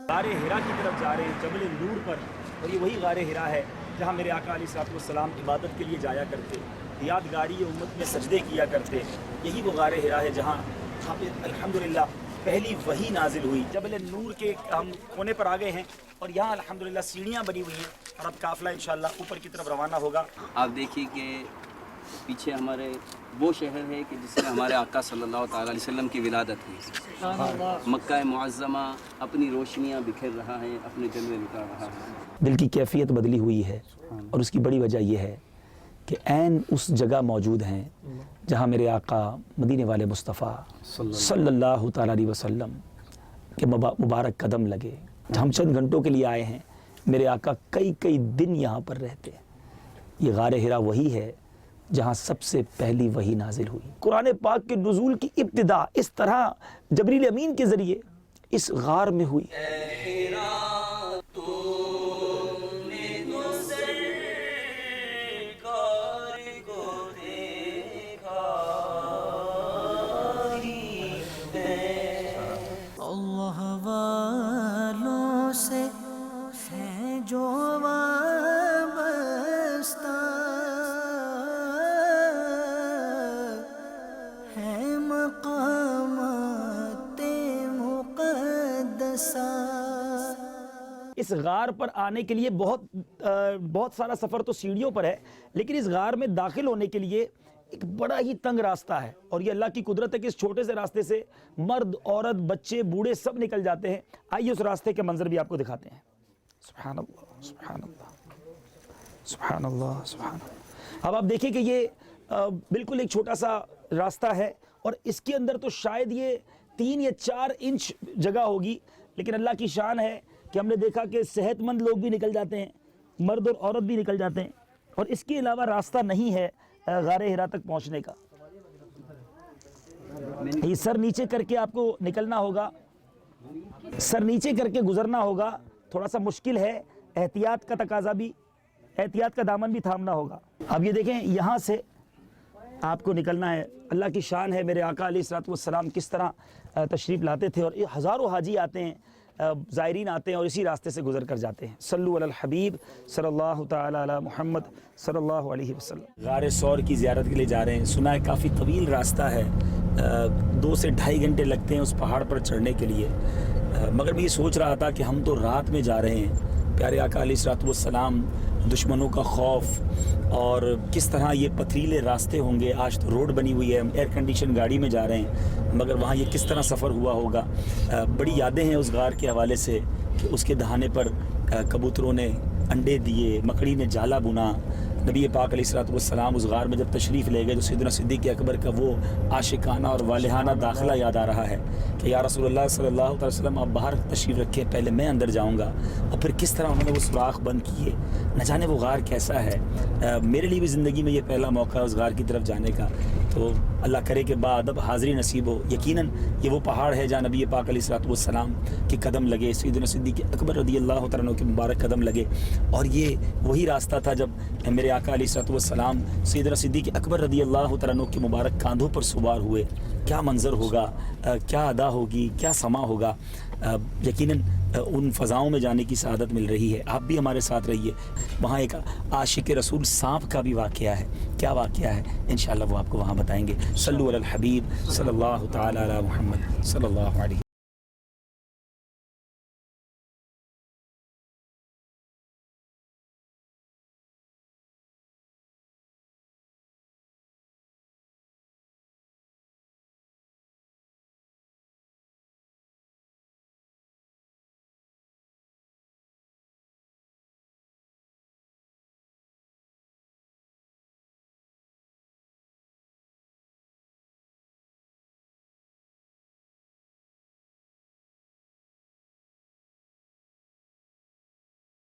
غار ہرا کی طرف جا رہے ہیں جبل نور پر، اور یہ وہی غار ہرا ہے جہاں میرے آقا علیہ السلام عبادت کے لیے جایا کرتے، یادگاری امت میں سجدے کیا کرتے۔ یہی وہ غار ہرا ہے جہاں الحمدللہ پہلی وحی نازل ہوئی۔ جبل نور کے ہم کونے پر آ گئے ہیں اور یہاں الحمدللہ سیڑھیاں بنی ہوئی ہیں، اور اب قافلہ انشاءاللہ اوپر کی طرف روانہ ہوگا۔ آپ دیکھیے کہ پیچھے ہمارے وہ شہر ہے کہ جس میں ہمارے آقا صلی اللہ تعالیٰ علیہ وسلم کی ولادت ہوئی۔ مکہ معظمہ اپنی روشنیاں بکھیر رہا ہے، اپنے جلوے لٹا رہا ہے۔ دل کی کیفیت بدلی ہوئی ہے، اور اس کی بڑی وجہ یہ ہے کہ عین اس جگہ موجود ہیں جہاں میرے آقا مدینے والے مصطفیٰ صلی اللہ تعالیٰ علیہ وسلم کے مبارک قدم لگے۔ ہم چند گھنٹوں کے لیے آئے ہیں، میرے آقا کئی دن یہاں پر رہتے ہیں۔ یہ غار ہرا وہی ہے جہاں سب سے پہلی وحی نازل ہوئی۔ قرآن پاک کے نزول کی ابتدا اس طرح جبریل امین کے ذریعے اس غار میں ہوئی۔ اللہ والوں سے ہے جو وابستہ، ہے مقامات مقدسہ۔ اس غار پر آنے کے لیے بہت سارا سفر تو سیڑھیوں پر ہے، لیکن اس غار میں داخل ہونے کے لیے ایک بڑا ہی تنگ راستہ ہے، اور یہ اللہ کی قدرت ہے کہ اس چھوٹے سے راستے سے مرد، عورت، بچے، بوڑھے سب نکل جاتے ہیں۔ آئیے اس راستے کے منظر بھی آپ کو دکھاتے ہیں۔ سبحان اللہ، سبحان اللہ، سبحان اللہ، سبحان اللہ۔ اب آپ دیکھیں کہ یہ بالکل ایک چھوٹا سا راستہ ہے، اور اس کے اندر تو شاید یہ 3 یا 4 انچ جگہ ہوگی، لیکن اللہ کی شان ہے کہ ہم نے دیکھا کہ صحت مند لوگ بھی نکل جاتے ہیں، مرد اور عورت بھی نکل جاتے ہیں، اور اس کے علاوہ راستہ نہیں ہے غار ہرا تک پہنچنے کا۔ یہ سر نیچے کر کے آپ کو نکلنا ہوگا، سر نیچے کر کے گزرنا ہوگا، تھوڑا سا مشکل ہے، احتیاط کا تقاضا بھی، احتیاط کا دامن بھی تھامنا ہوگا۔ اب یہ دیکھیں یہاں سے آپ کو نکلنا ہے۔ اللہ کی شان ہے میرے آقا علیہ السلام کس طرح تشریف لاتے تھے، اور ہزاروں حاجی آتے ہیں، زائرین آتے ہیں اور اسی راستے سے گزر کر جاتے ہیں۔ صلو علی الحبیب صلی اللہ تعالی علی محمد صلی اللہ علیہ وسلم۔ غار ثور کی زیارت کے لیے جا رہے ہیں، سنا ہے کافی طویل راستہ ہے، 2 سے 2.5 گھنٹے لگتے ہیں اس پہاڑ پر چڑھنے کے لیے، مگر میں یہ سوچ رہا تھا کہ ہم تو رات میں جا رہے ہیں، پیارے آقا علیہ السلام، دشمنوں کا خوف، اور کس طرح یہ پتھریلے راستے ہوں گے۔ آج تو روڈ بنی ہوئی ہے، ہم ایئر کنڈیشن گاڑی میں جا رہے ہیں، مگر وہاں یہ کس طرح سفر ہوا ہوگا۔ بڑی یادیں ہیں اس غار کے حوالے سے کہ اس کے دہانے پر کبوتروں نے انڈے دیے، مکڑی نے جالا بنا۔ نبی پاک علیہ السلام اس غار میں جب تشریف لے گئے تو سیدنا صدیق اکبر کا وہ عاشقانہ اور والہانہ داخلہ یاد آ رہا ہے کہ یا رسول اللہ صلی اللہ علیہ وسلم آپ باہر تشریف رکھیں، پہلے میں اندر جاؤں گا، اور پھر کس طرح انہوں نے وہ سوراخ بند کیے۔ نہ جانے وہ غار کیسا ہے۔ میرے لیے بھی زندگی میں یہ پہلا موقع ہے اس غار کی طرف جانے کا، تو اللہ کرے کہ بعد حاضری نصیب ہو۔ یقیناً یہ وہ پہاڑ ہے جہاں نبی پاک علیہ السلام کے قدم لگے، سیدنا صدیق اکبر رضی اللہ تعالیٰ عنہ کے مبارک قدم لگے، اور یہ وہی راستہ تھا جب میرے آقا علیہ السلام سیدنا صدیق اکبر رضی اللہ تعالیٰ عنہ کے مبارک کاندھوں پر سوار ہوئے۔ کیا منظر ہوگا، کیا ادا ہوگی، کیا سما ہوگا۔ یقیناً ان فضاؤں میں جانے کی سعادت مل رہی ہے۔ آپ بھی ہمارے ساتھ رہیے۔ وہاں ایک عاشق رسول سانپ کا بھی واقعہ ہے، کیا واقعہ ہے انشاءاللہ وہ آپ کو وہاں بتائیں گے۔ صلو علی الحبیب صلی اللہ تعالی علی محمد صلی اللہ علیہ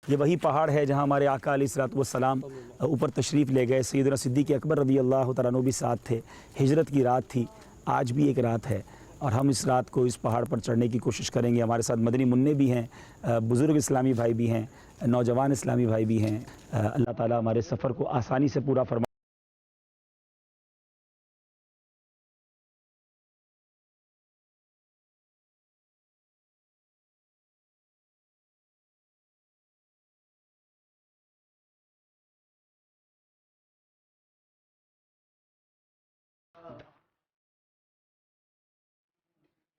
یہ وہی پہاڑ ہے جہاں ہمارے آقا علیہ السلام اوپر تشریف لے گئے۔ سیدنا صدیق اکبر رضی اللہ تعالیٰ عنہ بھی ساتھ تھے۔ ہجرت کی رات تھی، آج بھی ایک رات ہے، اور ہم اس رات کو اس پہاڑ پر چڑھنے کی کوشش کریں گے۔ ہمارے ساتھ مدنی منع بھی ہیں، بزرگ اسلامی بھائی بھی ہیں، نوجوان اسلامی بھائی بھی ہیں۔ اللہ تعالیٰ ہمارے سفر کو آسانی سے پورا فرمائے۔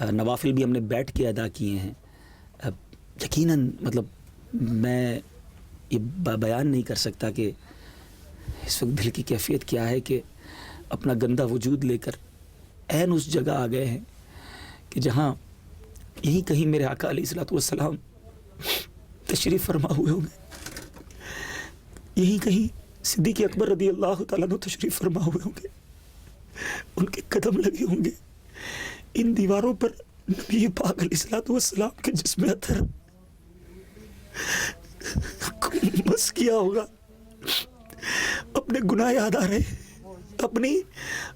نوافل بھی ہم نے بیٹھ کے ادا کیے ہیں. یقیناً مطلب میں یہ بیان نہیں کر سکتا کہ اس وقت دل کی کیفیت کیا ہے کہ اپنا گندا وجود لے کر عین اس جگہ آ گئے ہیں کہ جہاں یہیں کہیں میرے آقا علیہ الصلوۃ والسلام تشریف فرما ہوئے ہوں گے, یہیں کہیں صدیق اکبر رضی اللہ تعالیٰ عنہ تشریف فرما ہوئے ہوں گے, ان کے قدم لگے ہوں گے. ان دیواروں پر نبی پاک علیہ الصلوۃ والسلام کے جسم اطہر مس کیا ہوگا. اپنے گناہ یاد آ رہے ہیں,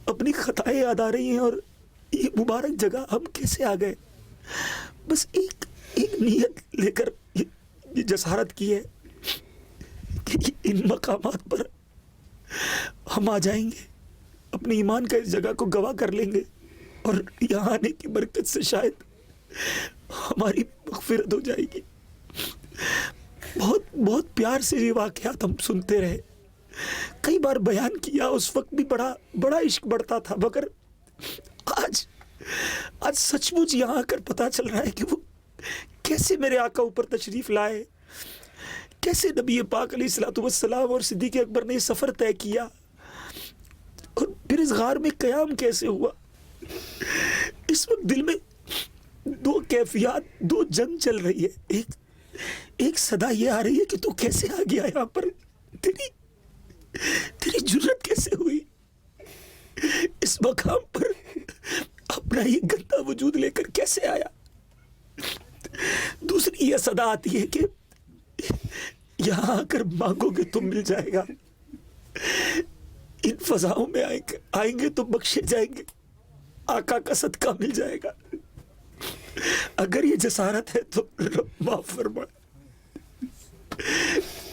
اپنی خطائیں یاد آ رہی ہیں, اور یہ مبارک جگہ ہم کیسے آ گئے. بس ایک نیت لے کر یہ جسارت کی ہے کہ ان مقامات پر ہم آ جائیں گے, اپنے ایمان کا اس جگہ کو گواہ کر لیں گے, اور یہاں آنے کی برکت سے شاید ہماری مغفرت ہو جائے گی. بہت پیار سے یہ واقعات ہم سنتے رہے, کئی بار بیان کیا, اس وقت بھی بڑا عشق بڑھتا تھا, مگر آج سچ مچ یہاں آ کر پتا چل رہا ہے کہ وہ کیسے میرے آقا اوپر تشریف لائے, کیسے نبی پاک علیہ الصلوۃ والسلام اور صدیق اکبر نے یہ سفر طے کیا, اور پھر اس غار میں قیام کیسے ہوا. اس وقت دل میں دو کیفیات, دو جنگ چل رہی ہے. ایک صدا یہ آ رہی ہے کہ تو کیسے آ گیا یہاں پر, تیری جرت کیسے ہوئی اس مقام پر, اپنا یہ گندا وجود لے کر کیسے آیا. دوسری یہ صدا آتی ہے کہ یہاں آ کر مانگو گے تو مل جائے گا, ان فضاؤں میں آئیں گے تو بخشے جائیں گے, آقا کا صدقہ مل جائے گا. اگر یہ جسارت ہے تو رب معاف فرمائے.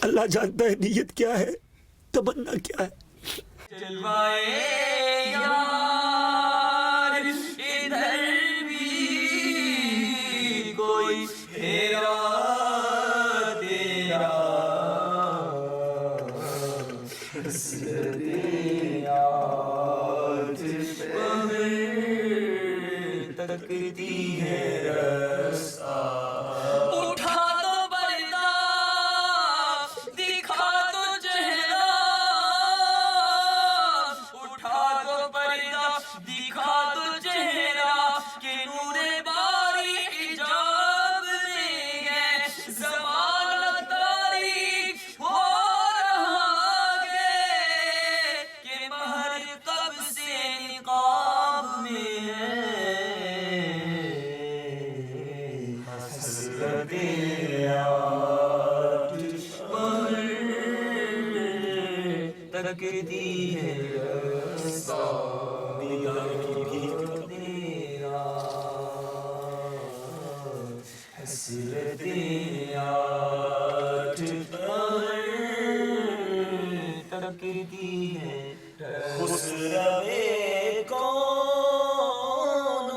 اللہ جانتا ہے نیت کیا ہے, تمنا کیا ہے. جلوائے یار ادھر بھی کوئی تیرا تکتی ہے رستہ, اٹھا دو پردہ دکھا دو چہرہ, اٹھا دو پردہ دکھا دو چہرہ, کہ نور باری حجاب میں ہے, زمانہ تاریک ہو رہا ہے, کہ مہر کب سے نقاب میں ہے. تکتی ہے رستہ تیرا, حسرتیں آٹھ پر تکتی ہے. خسروے کون و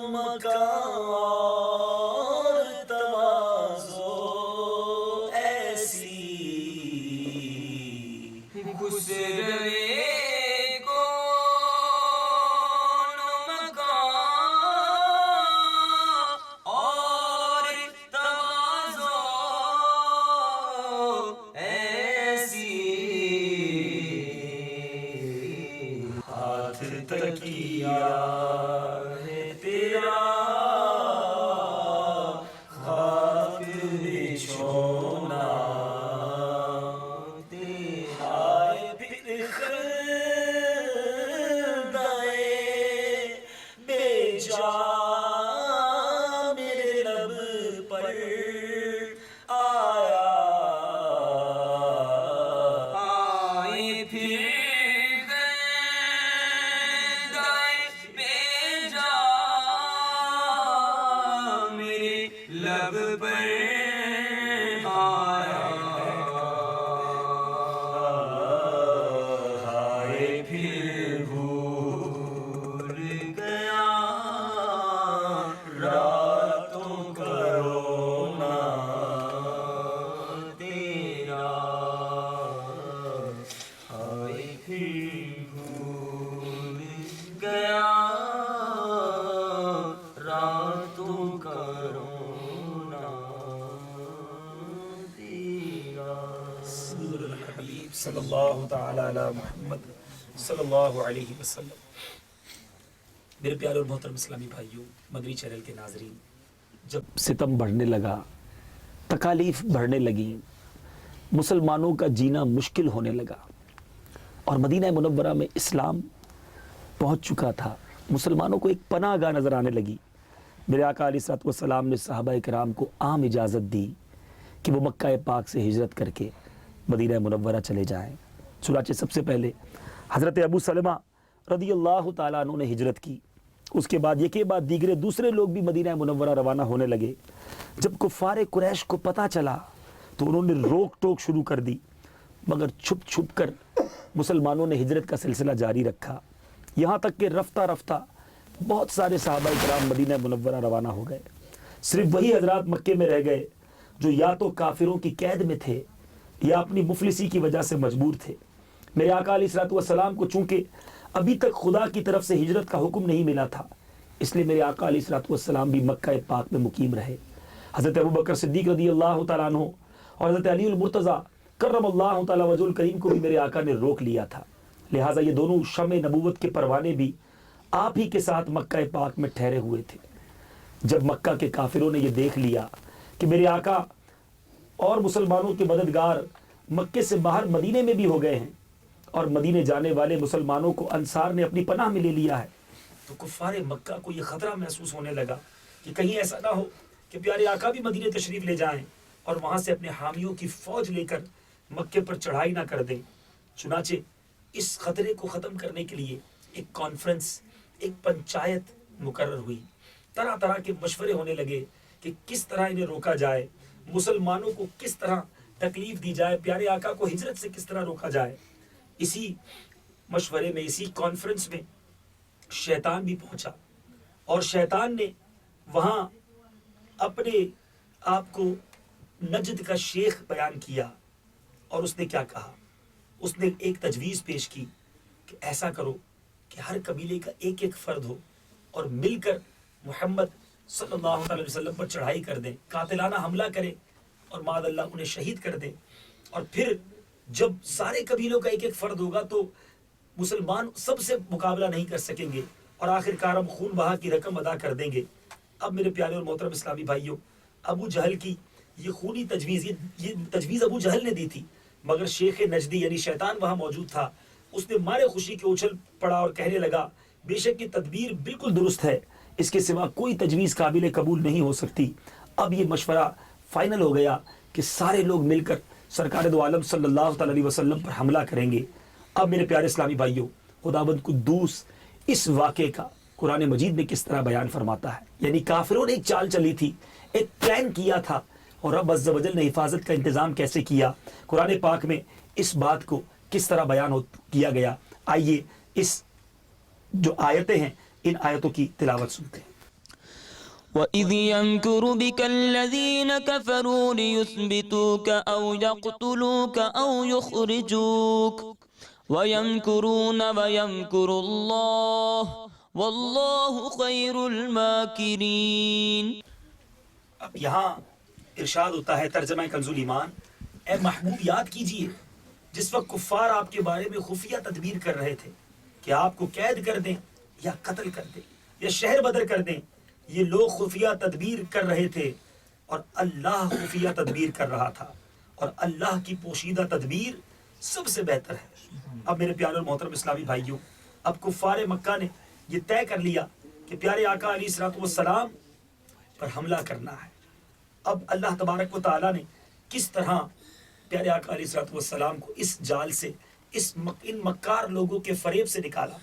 مکان اور تواضع ایسی, خسروے کون و مکان اور تواضع ایسی, ہاتھ تکیا ہے تیرا خاک بچھونا تیرا, پھر خردائے بے جا میرے لب پر آیا, آئے پھر لب پر آیا, ہائے پھر بھول گیا راتوں کا رونا تیرا, ہائے پھر بھول گیا صلی اللہ تعالی علی محمد صلی اللہ علیہ وسلم۔ میرے پیارے اور محترم اسلامی بھائیوں، مدنی چینل کے ناظرین، جب ستم بڑھنے لگا، تکالیف بڑھنے لگیں، مسلمانوں کا جینا مشکل ہونے لگا اور مدینہ منورہ میں اسلام پہنچ چکا تھا، مسلمانوں کو ایک پناہ گاہ نظر آنے لگی، میرے آقا علیہ الصلوۃ والسلام نے صحابہ کرام کو عام اجازت دی کہ وہ مکہ پاک سے ہجرت کر کے مدینہ منورہ چلے جائیں۔ چنانچہ سب سے پہلے حضرت ابو سلمہ رضی اللہ تعالیٰ عنہ نے ہجرت کی، اس کے بعد یکے بعد دیگرے دوسرے لوگ بھی مدینہ منورہ روانہ ہونے لگے۔ جب کفار قریش کو پتہ چلا تو انہوں نے روک ٹوک شروع کر دی، مگر چھپ چھپ کر مسلمانوں نے ہجرت کا سلسلہ جاری رکھا، یہاں تک کہ رفتہ رفتہ بہت سارے صحابہ کرام مدینہ منورہ روانہ ہو گئے۔ صرف وہی حضرات مکے میں رہ گئے جو یا تو کافروں کی قید میں تھے یا اپنی مفلسی کی وجہ سے مجبور تھے۔ میرے آقا علیہ الصلوۃ والسلام کو چونکہ ابھی تک خدا کی طرف سے ہجرت کا حکم نہیں ملا تھا، اس لیے میرے آقا علیہ الصلوۃ والسلام بھی مکہ پاک میں مقیم رہے۔ حضرت ابوبکر صدیق رضی اللہ تعالیٰ عنہ اور حضرت علی المرتضیٰ کرم اللہ تعالیٰ وجہ الکریم کو بھی میرے آقا نے روک لیا تھا، لہٰذا یہ دونوں شمع نبوت کے پروانے بھی آپ ہی کے ساتھ مکہ پاک میں ٹھہرے ہوئے تھے۔ جب مکہ کے کافروں نے یہ دیکھ لیا کہ میرے آقا اور مسلمانوں کے مددگار مکے سے باہر مدینے میں بھی ہو گئے ہیں اور مدینے جانے والے مسلمانوں کو انصار نے اپنی پناہ میں لے لیا ہے، تو کفار مکہ کو یہ خطرہ محسوس ہونے لگا کہ کہیں ایسا نہ ہو کہ پیارے آقا بھی مدینے تشریف لے جائیں اور وہاں سے اپنے حامیوں کی فوج لے کر مکے پر چڑھائی نہ کر دیں۔ چنانچہ اس خطرے کو ختم کرنے کے لیے ایک کانفرنس، ایک پنچایت مقرر ہوئی، طرح طرح کے مشورے ہونے لگے کہ کس طرح انہیں روکا جائے، مسلمانوں کو کس طرح تکلیف دی جائے، پیارے آقا کو ہجرت سے کس طرح روکا جائے۔ اسی مشورے میں، اسی کانفرنس میں شیطان بھی پہنچا اور شیطان نے وہاں اپنے آپ کو نجد کا شیخ بیان کیا، اور اس نے کیا کہا، اس نے ایک تجویز پیش کی کہ ایسا کرو کہ ہر قبیلے کا ایک ایک فرد ہو اور مل کر محمد صلی اللہ علیہ وسلم پر چڑھائی کر دیں، قاتلانہ حملہ کریں اور معاذ اللہ انہیں شہید کر دیں، اور پھر جب سارے قبیلوں کا ایک ایک فرد ہوگا تو مسلمان سب سے مقابلہ نہیں کر سکیں گے اور آخر کار ہم خون بہا کی رقم ادا کر دیں گے۔ اب میرے پیارے اور محترم اسلامی بھائیوں، ابو جہل کی یہ خونی تجویز، یہ تجویز ابو جہل نے دی تھی، مگر شیخ نجدی یعنی شیطان وہاں موجود تھا، اس نے مارے خوشی کے اچھل پڑا اور کہنے لگا بے شک یہ تدبیر بالکل درست ہے، اس کے سوا کوئی تجویز قابل قبول نہیں ہو سکتی۔ اب یہ مشورہ فائنل ہو گیا کہ سارے لوگ مل کر سرکار دو عالم صلی اللہ تعالی علیہ وسلم پر حملہ کریں گے۔ اب میرے پیارے اسلامی بھائیوں، خداوند قدوس اس واقعے کا قرآن مجید میں کس طرح بیان فرماتا ہے، یعنی کافروں نے ایک چال چلی تھی، ایک پلان کیا تھا، اور رب عز و جل نے حفاظت کا انتظام کیسے کیا، قرآن پاک میں اس بات کو کس طرح بیان کیا گیا۔ آئیے اس جو آیتیں ہیں ان آیتوں کی تلاوت سنتے ہیں۔ وَإِذْ يَمْكُرُ بِكَ الَّذِينَ كَفَرُوا لِيُثْبِتُوكَ أَوْ يَقْتُلُوكَ أَوْ يُخْرِجُوكَ وَيَمْكُرُونَ وَيَمْكُرُ اللَّهُ وَاللَّهُ خَيْرُ الْمَاكِرِينَ۔ اب یہاں ارشاد ہوتا ہے ترجمہ کنز الایمان، اے محبوب یاد کیجئے جس وقت کفار آپ کے بارے میں خفیہ تدبیر کر رہے تھے کہ آپ کو قید کر دیں یا قتل کر دیں یا شہر بدر کر دیں، یہ لوگ خفیہ تدبیر کر رہے تھے اور اللہ خفیہ تدبیر کر رہا تھا، اور اللہ کی پوشیدہ تدبیر سب سے بہتر ہے۔ اب میرے پیارے اور محترم اسلامی بھائیوں، اب کفار مکہ نے یہ طے کر لیا کہ پیارے آقا علیہ الصلوۃ والسلام پر حملہ کرنا ہے۔ اب اللہ تبارک و تعالیٰ نے کس طرح پیارے آقا علیہ الصلوۃ والسلام کو اس جال سے، ان مکار لوگوں کے فریب سے نکالا۔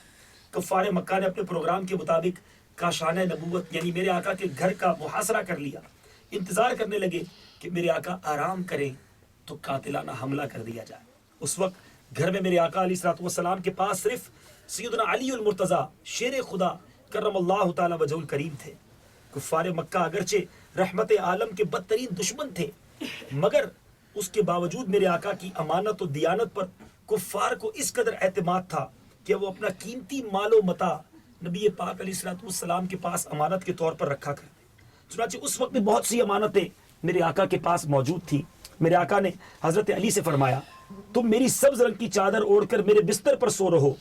کفار مکہ نے اپنے پروگرام کے مطابق کاشانہ نبوت یعنی میرے آقا کے گھر کا محاصرہ کر لیا، انتظار کرنے لگے کہ میرے آقا آرام کریں تو قاتلانہ حملہ کر دیا جائے۔ اس وقت گھر میں میرے آقا علیہ الصلوۃ والسلام کے پاس صرف سیدنا علی المرتضیٰ شیر خدا کرم اللہ تعالی وجہ الکریم تھے۔ کفار مکہ اگرچہ رحمت عالم کے بدترین دشمن تھے، مگر اس کے باوجود میرے آقا کی امانت و دیانت پر کفار کو اس قدر اعتماد تھا کہ وہ اپنا قیمتی مال و متاع نبی پاک علیہ الصلوۃ والسلام کے پاس امانت کے طور پر رکھا کرتے۔ چنانچہ اس وقت میں بہت سی امانتیں میرے آقا کے پاس موجود تھیں۔ میرے آقا نے حضرت علی سے فرمایا تم میری سبز رنگ کی چادر اوڑھ کر میرے بستر پر سو رہو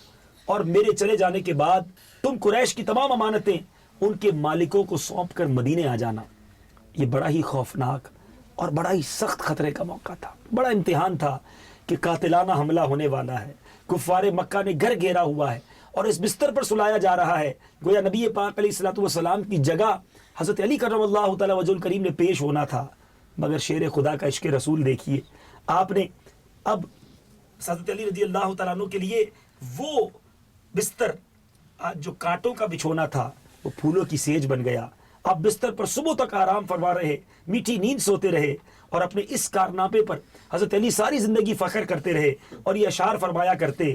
اور میرے چلے جانے کے بعد تم قریش کی تمام امانتیں ان کے مالکوں کو سونپ کر مدینے آ جانا۔ یہ بڑا ہی خوفناک اور بڑا ہی سخت خطرے کا موقع تھا، بڑا امتحان تھا کہ قاتلانہ حملہ ہونے والا ہے، کفار مکہ نے گھر گھیرا ہوا ہے اور اس بستر پر سلایا جا رہا ہے۔ گویا نبی پاک علیہ الصلوۃ والسلام کی جگہ حضرت علی کرم اللہ تعالی وجہ الکریم نے پیش ہونا تھا، مگر شیر خدا کا عشق رسول دیکھیے، آپ نے اب حضرت علی رضی اللہ تعالیٰ عنہ کے لیے وہ بستر جو کانٹوں کا بچھونا تھا وہ پھولوں کی سیج بن گیا۔ آپ بستر پر صبح تک آرام فرما رہے، میٹھی نیند سوتے رہے اور اپنے اس کارنامے پر حضرت علی ساری زندگی فخر کرتے رہے اور یہ اشعار فرمایا کرتے،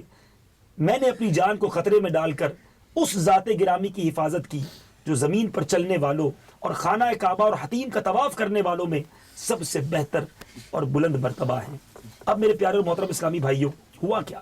میں نے اپنی جان کو خطرے میں ڈال کر اس ذات گرامی کی حفاظت کی جو زمین پر چلنے والوں اور خانہ کعبہ اور حتیم کا طواف کرنے والوں میں سب سے بہتر اور بلند مرتبہ ہیں۔ اب میرے پیارے اور محترم اسلامی بھائیوں، ہوا کیا؟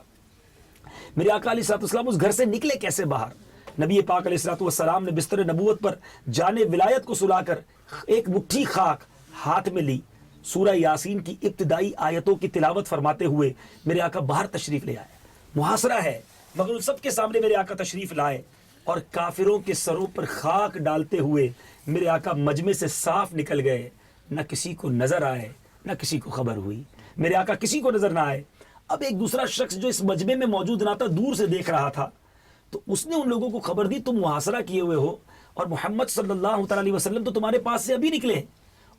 میرے آقا علیہ الصلوۃ والسلام اس گھر سے نکلے کیسے باہر؟ نبی پاک علیہ الصلوۃ والسلام نے بستر نبوت پر جان ولایت کو سلا کر ایک مٹھی خاک ہاتھ میں لی، سورہ یاسین کی ابتدائی آیتوں کی تلاوت فرماتے ہوئے میرے آقا باہر تشریف لے آئے۔ محاصرہ ہے مگر ان سب کے سامنے میرے آقا تشریف لائے اور کافروں کے سروں پر خاک ڈالتے ہوئے میرے آقا مجمع سے صاف نکل گئے، نہ کسی کو نظر آئے نہ کسی کو خبر ہوئی، میرے آقا کسی کو نظر نہ آئے۔ اب ایک دوسرا شخص جو اس مجمع میں موجود نہ تھا، دور سے دیکھ رہا تھا، تو اس نے ان لوگوں کو خبر دی تم محاصرہ کیے ہوئے ہو اور محمد صلی اللہ تعالی علیہ وسلم تو تمہارے پاس سے ابھی نکلے ہیں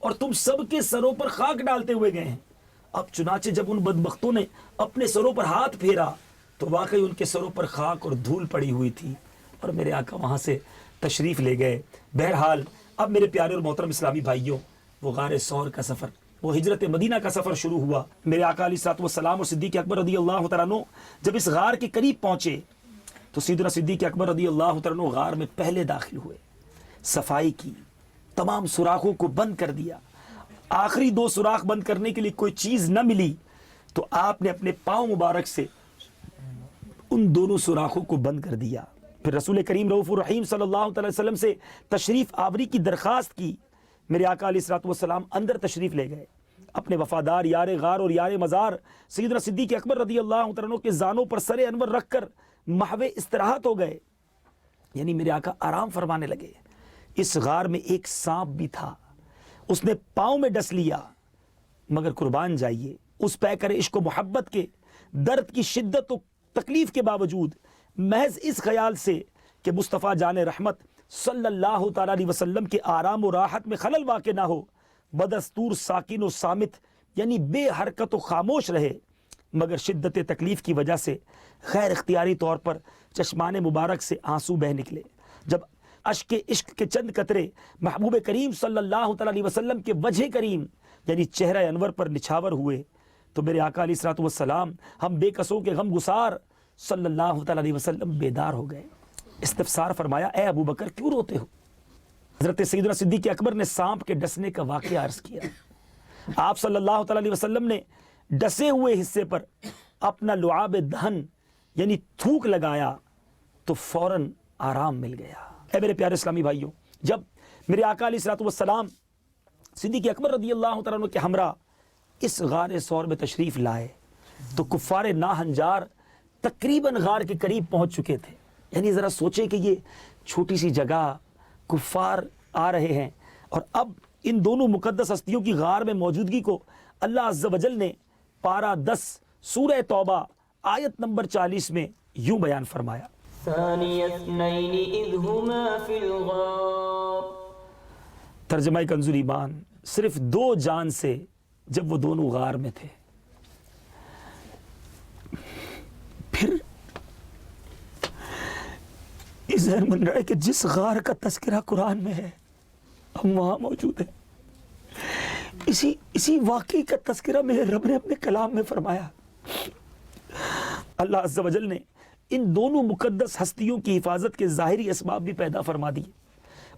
اور تم سب کے سروں پر خاک ڈالتے ہوئے گئے ہیں۔ اب چنانچہ جب ان بدبختوں نے اپنے سروں پر ہاتھ پھیرا تو واقعی ان کے سروں پر خاک اور دھول پڑی ہوئی تھی اور میرے آقا وہاں سے تشریف لے گئے۔ بہرحال اب میرے پیارے اور محترم اسلامی بھائیوں، وہ غار ثور کا سفر، وہ ہجرت مدینہ کا سفر شروع ہوا۔ میرے آقا علیہ الصلوۃ والسلام اور صدیق اکبر رضی اللہ تعالیٰ عنہ جب اس غار کے قریب پہنچے تو سیدنا صدیق اکبر رضی اللہ تعالیٰ عنہ غار میں پہلے داخل ہوئے، صفائی کی، تمام سوراخوں کو بند کر دیا۔ آخری 2 سوراخ بند کرنے کے لیے کوئی چیز نہ ملی تو آپ نے اپنے پاؤں مبارک سے ان دونوں سوراخوں کو بند کر دیا۔ پھر رسول کریم رؤوف الرحیم صلی اللہ علیہ وسلم سے تشریف آوری کی درخواست کی۔ میرے آقا علیہ الصلوۃ والسلام اندر تشریف لے گئے، اپنے وفادار یار غار اور یار مزار سیدنا صدیق اکبر رضی اللہ عنہ کے زانوں پر سر انور رکھ کر محو استراحت ہو گئے، یعنی میرے آقا آرام فرمانے لگے۔ اس غار میں ایک سانپ بھی تھا، اس نے پاؤں میں ڈس لیا، مگر قربان جائیے اس پیکر عشق و محبت کے درد کی شدت و تکلیف کے باوجود محض اس خیال سے کہ مصطفیٰ جان رحمت صلی اللہ تعالیٰ علیہ وسلم کے آرام و راحت میں خلل واقع نہ ہو، بدستور ساکن و صامت یعنی بے حرکت و خاموش رہے، مگر شدت تکلیف کی وجہ سے غیر اختیاری طور پر چشمان مبارک سے آنسو بہہ نکلے۔ جب اشک عشق کے چند قطرے محبوب کریم صلی اللہ تعالیٰ علیہ وسلم کے وجہ کریم یعنی چہرہ انور پر نچھاور ہوئے تو میرے آقا علیہ الصلوۃ والسلام ہم بے کسوں کے غم گسار صلی اللہ تعالیٰ علیہ وسلم بیدار ہو گئے۔ استفسار فرمایا، اے ابو بکر کیوں روتے ہو؟ حضرت سیدنا صدیق اکبر نے سانپ کے ڈسنے کا واقعہ عرض کیا۔ آپ صلی اللہ تعالیٰ علیہ وسلم نے ڈسے ہوئے حصے پر اپنا لعاب دہن یعنی تھوک لگایا تو فوراً آرام مل گیا۔ اے میرے پیارے اسلامی بھائیوں، جب میرے آقا علیہ الصلوۃ والسلام صدیق اکبر رضی اللہ تعالیٰ عنہ کے ہمراہ اس غار ثور میں تشریف لائے تو کفار ناہنجار تقریباً غار کے قریب پہنچ چکے تھے۔ یعنی ذرا سوچیں کہ یہ چھوٹی سی جگہ، کفار آ رہے ہیں اور اب ان دونوں مقدس ہستیوں کی غار میں موجودگی کو اللہ عز و جل نے پارہ 10 سورہ توبہ آیت نمبر 40 میں یوں بیان فرمایا، ثانی اثنین اذ ہما فی الغار۔ ترجمہ کنز ایمان، صرف 2 جان سے جب وہ دونوں غار میں تھے۔ پھر یہ ذہن بن رہا ہے کہ جس غار کا تذکرہ قرآن میں ہے ہم وہاں موجود ہیں، اسی واقعی کا تذکرہ میرے رب نے اپنے کلام میں فرمایا۔ اللہ عز و جل نے ان دونوں مقدس ہستیوں کی حفاظت کے ظاہری اسباب بھی پیدا فرما دیے،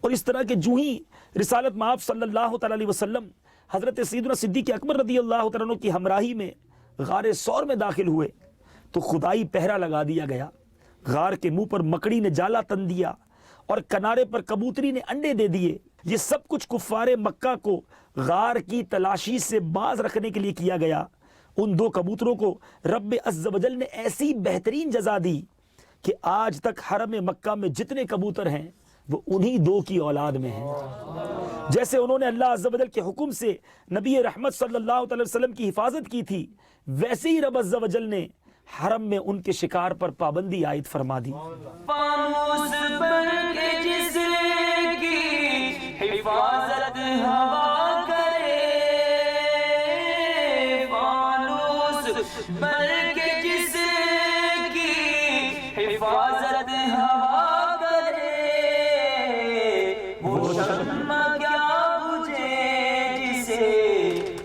اور اس طرح کہ جو ہی رسالت مآب صلی اللہ تعالیٰ علیہ وسلم حضرت سیدنا صدیق اکبر رضی اللہ تعالیٰ عنہ کی ہمراہی میں غار ثور میں داخل ہوئے تو خدائی پہرا لگا دیا گیا۔ غار کے منہ پر مکڑی نے جالا تن دیا اور کنارے پر کبوتری نے انڈے دے دیے۔ یہ سب کچھ کفار مکہ کو غار کی تلاشی سے باز رکھنے کے لیے کیا گیا، ان دو کبوتروں کو رب عز و جل نے ایسی بہترین جزا دی کہ آج تک حرم مکہ میں جتنے کبوتر ہیں وہ انہی دو کی اولاد میں ہیں. جیسے انہوں نے اللہ عز و جل کے حکم سے نبی رحمت صلی اللہ علیہ وسلم کی حفاظت کی تھی، ویسے ہی رب عز و جل نے حرم میں ان کے شکار پر پابندی عائد فرما دی. فانوس بن کے جس کی حفاظت ہوا کرے، فانوس بن کے جس کی حفاظت ہوا کرے، وہ شمع کیا بجھے جسے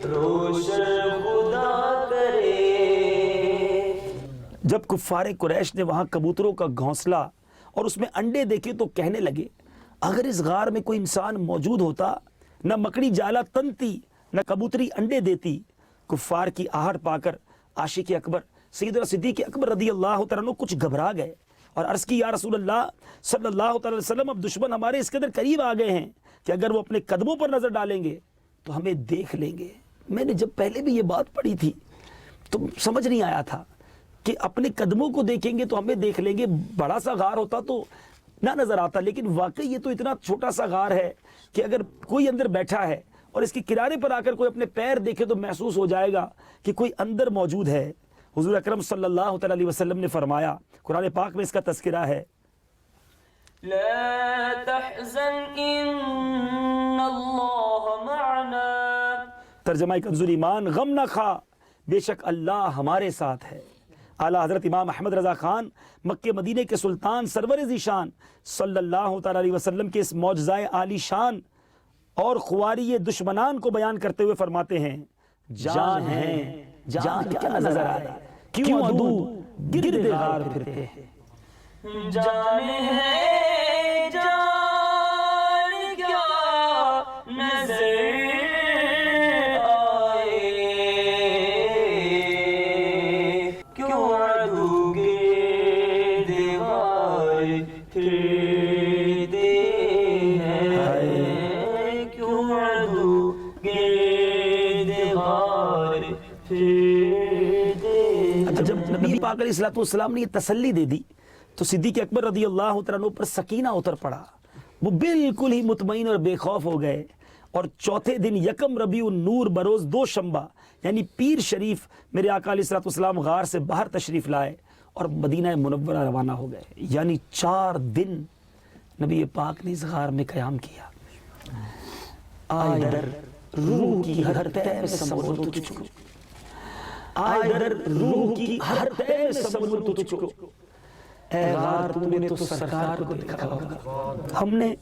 روشن خدا کرے. جب کفار قریش نے وہاں کبوتروں کا گھونسلہ اور اس میں انڈے دیکھے تو کہنے لگے اگر اس غار میں کوئی انسان موجود ہوتا نہ مکڑی جالا تنتی نہ کبوتری انڈے دیتی. کفار کی آہٹ پا کر عاشق اکبر سیدنا صدیق اکبر رضی اللہ تعالیٰ عنہ کچھ گھبرا گئے اور عرض کی یا رسول اللہ صلی اللہ تعالی وسلم اب دشمن ہمارے اس قدر قریب آ گئے ہیں کہ اگر وہ اپنے قدموں پر نظر ڈالیں گے تو ہمیں دیکھ لیں گے. میں نے جب پہلے بھی یہ بات پڑھی تھی تو سمجھ نہیں آیا تھا کہ اپنے قدموں کو دیکھیں گے تو ہمیں دیکھ لیں گے. بڑا سا غار ہوتا تو نہ نظر آتا، لیکن واقعی یہ تو اتنا چھوٹا سا غار ہے کہ اگر کوئی اندر بیٹھا ہے اور اس کے کنارے پر آ کر کوئی اپنے پیر دیکھے تو محسوس ہو جائے گا کہ کوئی اندر موجود ہے. حضور اکرم صلی اللہ تعالی علیہ وسلم نے فرمایا، قرآن پاک میں اس کا تذکرہ ہے، لا تحزن ان اللہ معنا. ترجمہ کنز ایمان، غم نہ کھا بے شک اللہ ہمارے ساتھ ہے. اعلیٰ حضرت امام احمد رضا خان مکہ مدینے کے سلطان سرور ذیشان صلی اللہ تعالی علیہ وسلم کے اس معجزہ عالی شان اور خواری دشمنان کو بیان کرتے ہوئے فرماتے ہیں، جان ہے جان کیا نظر آئے کیوں عدو گرد غار پھرتے ہیں. جان ہے جان کیا نظر آئے کیوں عدو گرد غار پھرتے ہیں، کیوں عدو گرد غار پھرتے ہیں. جب نبی پاک علیہ السلام نے یہ تسلی دے دی تو صدیق اکبر رضی اللہ تعالیٰ عنہ پر سکینہ اتر پڑا. وہ بالکل ہی مطمئن اور بے خوف ہو گئے اور چوتھے دن یکم ربیع النور بروز دوشنبہ یعنی پیر شریف میرے آقا علیہ السلام غار سے باہر تشریف لائے اور مدینہ منورہ روانہ ہو گئے. یعنی 4 دن نبی پاک نے اس غار میں قیام کیا. آئے در روح کی ہر تہ میں سمجھ تجھ کو، آئے در روح کی ہر تہ میں سمجھ تجھ کو، اے غار تو نے تو سرکار کو دیکھا ہوگا. ہم نے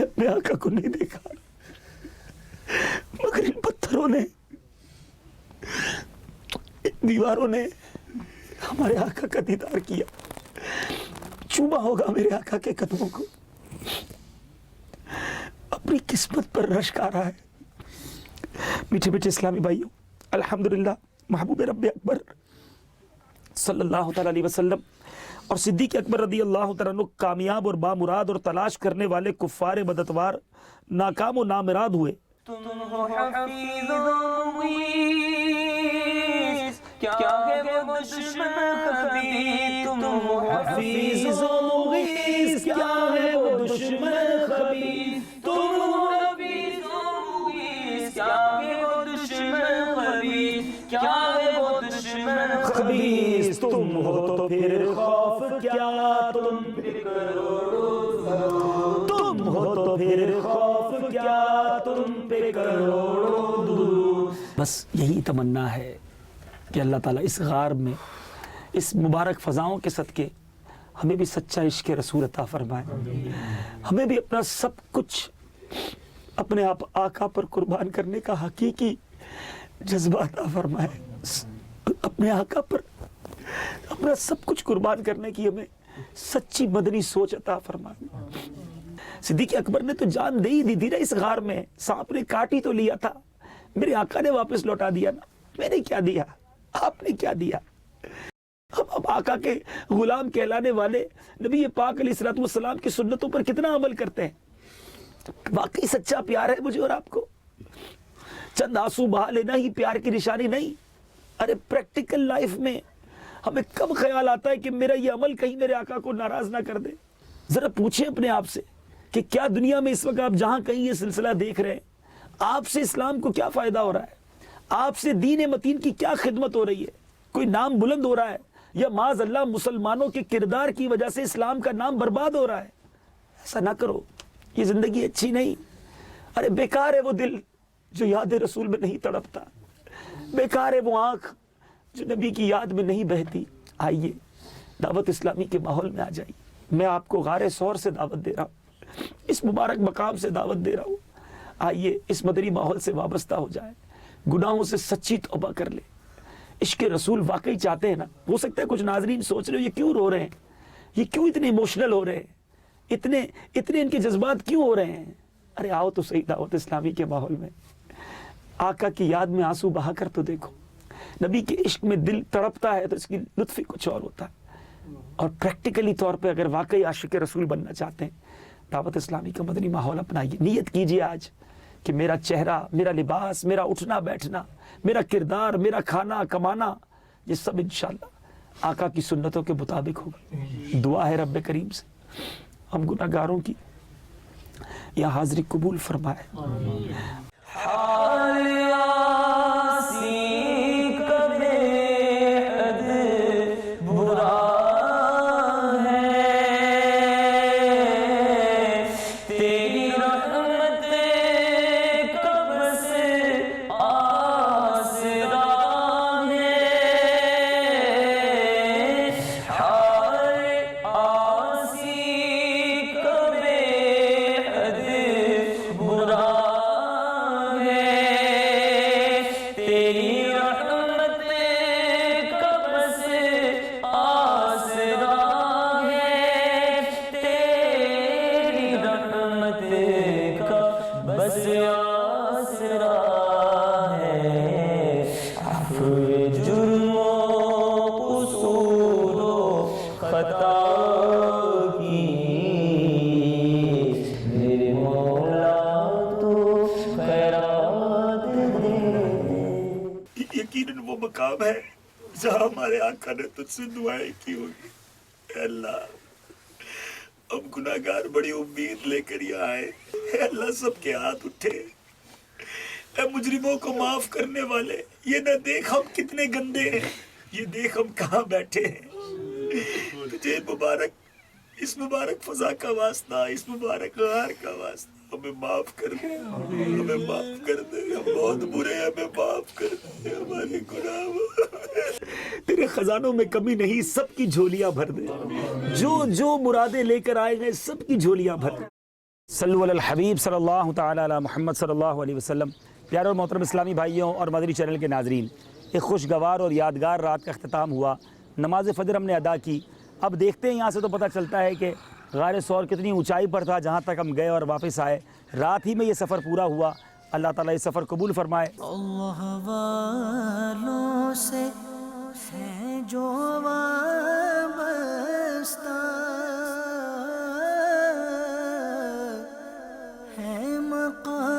اپنے آقا کو نہیں دیکھا مگر ان پتھروں نے دیواروں نے ہمارے آقا کا دیدار کیا. چوما ہوگا میرے آقا کے قدموں کو. اپنی قسمت پر رشک آ رہا ہے. میٹھے میٹھے اسلامی بھائیوں، الحمدللہ محبوب رب اکبر صلی اللہ تعالی علیہ وسلم اور صدیق اکبر رضی اللہ تعالیٰ عنہ کامیاب اور بامراد اور تلاش کرنے والے کفار بدتوار ناکام و نامراد ہوئے. تم ہو حفیظ و مغیث، کیا ہے وہ دشمن خبیث. تم ہو حفیظ و مغیث، کیا ہے وہ دشمن خبیث. تم ہو حفیظ و مغیث، کیا ہے وہ دشمن خبیث. کیا ہے وہ دشمن خبیث تم ہو تو پھر خوف کیا تم پہ کروڑوں، تم ہو تو پھر خوف کیا تم پہ کروڑوں درود. بس یہی تمنا ہے کہ اللہ تعالیٰ اس غار میں اس مبارک فضاؤں کے صدقے ہمیں بھی سچا عشق رسول عطا فرمائے. ہمیں بھی اپنا سب کچھ اپنے آپ آقا پر قربان کرنے کا حقیقی جذبہ عطا فرمائے. اپنے آقا پر اپنا سب کچھ قربان کرنے کی ہمیں سچی مدنی سوچ عطا فرمائے. صدیق اکبر نے تو جان دے ہی دی تھی نا اس غار میں. سانپ نے کاٹ ہی تو لیا تھا، میرے آقا نے واپس لوٹا دیا نا. میں نے کیا دیا، آپ نے کیا دیا. اب آقا کے غلام کہلانے والے نبی پاک علیہ السلام کی سنتوں پر کتنا عمل کرتے ہیں. واقعی سچا پیار ہے مجھے اور آپ کو. چند آنسو بہا لینا ہی پیار کی نشانی نہیں. ارے پریکٹیکل لائف میں ہمیں کب خیال آتا ہے کہ میرا یہ عمل کہیں میرے آقا کو ناراض نہ کر دے. ذرا پوچھیں اپنے آپ سے کہ کیا دنیا میں اس وقت آپ جہاں کہیں یہ سلسلہ دیکھ رہے ہیں, آپ سے اسلام کو کیا فائدہ ہو رہا ہے, آپ سے دین متین کی کیا خدمت ہو رہی ہے, کوئی نام بلند ہو رہا ہے, یا معاذ اللہ مسلمانوں کے کردار کی وجہ سے اسلام کا نام برباد ہو رہا ہے؟ ایسا نہ کرو, یہ زندگی اچھی نہیں. ارے بیکار ہے وہ دل جو یاد رسول میں نہیں تڑپتا, بیکار ہے وہ آنکھ جو نبی کی یاد میں نہیں بہتی. آئیے دعوت اسلامی کے ماحول میں آ جائیے. میں آپ کو غار ثور سے دعوت دے رہا ہوں, اس مبارک مقام سے دعوت دے رہا ہوں. آئیے اس مدنی ماحول سے وابستہ ہو جائے, گناہوں سے سچی توبہ کر لے. عشق رسول واقعی چاہتے ہیں نا. ہو سکتا ہے کچھ ناظرین سوچ رہے ہو یہ کیوں رو رہے ہیں, یہ کیوں اتنے ایموشنل ہو رہے ہیں, اتنے ان کے جذبات کیوں ہو رہے ہیں. ارے آؤ تو صحیح دعوت اسلامی کے ماحول میں, آقا کی یاد میں آنسو بہا کر تو دیکھو. نبی کے عشق میں دل تڑپتا ہے تو اس کی لطف کچھ اور ہوتا ہے. اور پریکٹیکلی طور پہ اگر واقعی عاشق رسول بننا چاہتے ہیں, دعوت اسلامی کا مدنی ماحول اپنائیے. نیت کیجئے آج کہ میرا چہرہ, میرا لباس, میرا اٹھنا بیٹھنا, میرا کردار, میرا کھانا کمانا, یہ سب انشاءاللہ آقا کی سنتوں کے مطابق ہوگا. دعا ہے رب کریم سے ہم گناہ گاروں کی یا حاضری قبول فرمائے. یقیناً وہ مقام ہے جہاں ہمارے آقا نے تجھ سے دعائیں کی ہوگی. اے اللہ ہم گناہ گار بڑی امید لے کر یہاں آئے. اے اللہ سب کے ہاتھ اٹھے. اے مجرموں کو معاف کرنے والے, یہ نہ دیکھ ہم کتنے گندے ہیں, یہ دیکھ ہم کہاں بیٹھے ہیں. تجھے مبارک اس مبارک فضا کا واسطہ, اس مبارک غار کا واسطہ ہمیں معاف کر دے, ہمیں معاف کر دے. ہم بہت برے ہیں, ہمیں معاف کر دے, ہمارے گناہ. تیرے خزانوں میں کمی نہیں, سب کی جھولیاں بھر دے. جو مرادیں لے کر آئے ہیں سب کی جھولیاں بھر دے. صلو علی الحبیب صلی اللہ تعالی علی محمد صلی اللہ علیہ وسلم. پیارے اور محترم اسلامی بھائیوں اور مدنی چینل کے ناظرین, ایک خوشگوار اور یادگار رات کا اختتام ہوا. نماز فجر ہم نے ادا کی. اب دیکھتے ہیں یہاں سے تو پتہ چلتا ہے کہ غار ثور کتنی اونچائی پر تھا جہاں تک ہم گئے اور واپس آئے. رات ہی میں یہ سفر پورا ہوا. اللہ تعالیٰ یہ سفر قبول فرمائے. اللہ والوں سے ہے جو وابستہ, ہے مقام